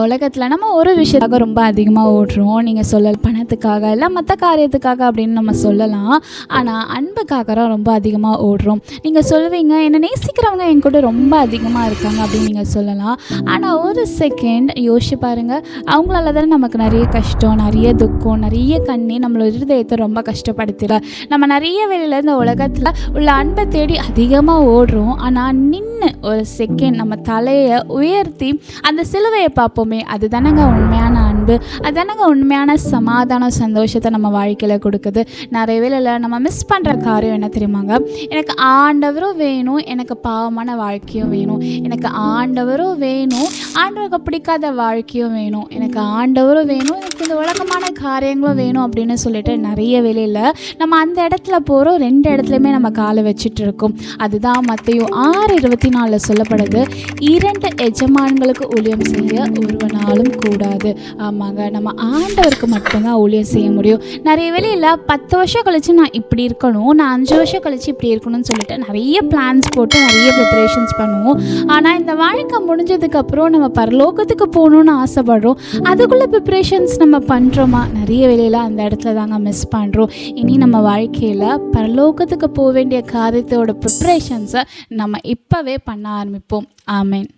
உலகத்தில் நம்ம ஒரு விஷயத்துக்காக ரொம்ப அதிகமாக ஓடுறோம். நீங்கள் பணத்துக்காக இல்லை மற்ற காரியத்துக்காக அப்படின்னு நம்ம சொல்லலாம். ஆனால் அன்புக்காக தான் ரொம்ப அதிகமாக ஓடுறோம். நீங்கள் சொல்லுவீங்க, என்னை நேசிக்கிறவங்க என் கூட ரொம்ப அதிகமாக இருக்காங்க அப்படின்னு நீங்கள் சொல்லலாம். ஆனால் ஒரு செகண்ட் யோசிச்சு பாருங்கள், அவங்களால தானே நமக்கு நிறைய கஷ்டம், நிறைய துக்கம், நிறைய கண்ணீர் நம்மளோட இருதயத்தை ரொம்ப கஷ்டப்படுத்திட. நம்ம நிறைய வேளையில் இந்த உலகத்தில் உள்ள அன்பை தேடி அதிகமாக ஓடுறோம். ஆனால் நின்று ஒரு செகண்ட் நம்ம தலையை உயர்த்தி அந்த சிலுவையை பார்ப்போமே, அது தானங்க உண்மையான அன்பு. அது தானங்க உண்மையான சமாதான சந்தோஷத்தை நம்ம வாழ்க்கையில் கொடுக்குது. நிறைய வேளையில் நம்ம மிஸ் பண்ணுற காரியம் என்ன தெரியுமாங்க? எனக்கு ஆண்டவரும் வேணும், எனக்கு பாவமான வாழ்க்கையும் வேணும். எனக்கு ஆண்டவரும் வேணும், ஆண்டவருக்கு பிடிக்காத வாழ்க்கையும் வேணும். எனக்கு ஆண்டவரும் வேணும், எனக்கு இந்த உலகமான காரியங்களும் வேணும் அப்படின்னு சொல்லிட்டு நிறைய வேளையில் நம்ம அந்த இடத்துல போகிறோம். 2 இடத்துலையுமே நம்ம காலை வச்சுட்டு இருக்கோம். அதுதான் மத்தேயு 6:24 சொல்லப்படுது, 2 எஜமான்களுக்கு ஊழியம் செய்ய ஒருவனாலும் கூடாது. ஆமாங்க, நம்ம ஆண்டவருக்கு மட்டும்தான் ஊழியம் செய்ய முடியும். நிறைய வேளையில் 10 வருஷம் கழித்து நான் இப்படி இருக்கணும், நான் 5 வருஷம் கழித்து இப்படி இருக்கணும்னு சொல்லிட்டு நிறைய பிளான்ஸ் போட்டு நிறைய ப்ரிப்பரேஷன்ஸ் பண்ணுவோம். ஆனால் இந்த வாழ்க்கை முடிஞ்சதுக்கப்புறம் நம்ம பரலோகத்துக்கு போகணுன்னு ஆசைப்படுறோம். அதுக்குள்ளே ப்ரிப்பரேஷன்ஸ் நம்ம பண்ணுறோமா? நிறைய வேளையில் அந்த இடத்துல தாங்க மிஸ் பண்ணுறோம். இனி நம்ம வாழ்க்கையில் பரலோகத்துக்கு போக வேண்டிய காரியத்தோட ப்ரிப்பரேஷன்ஸை நம்ம இப்போவே பண்ண ஆரம்பிப்போம். ஆமென்.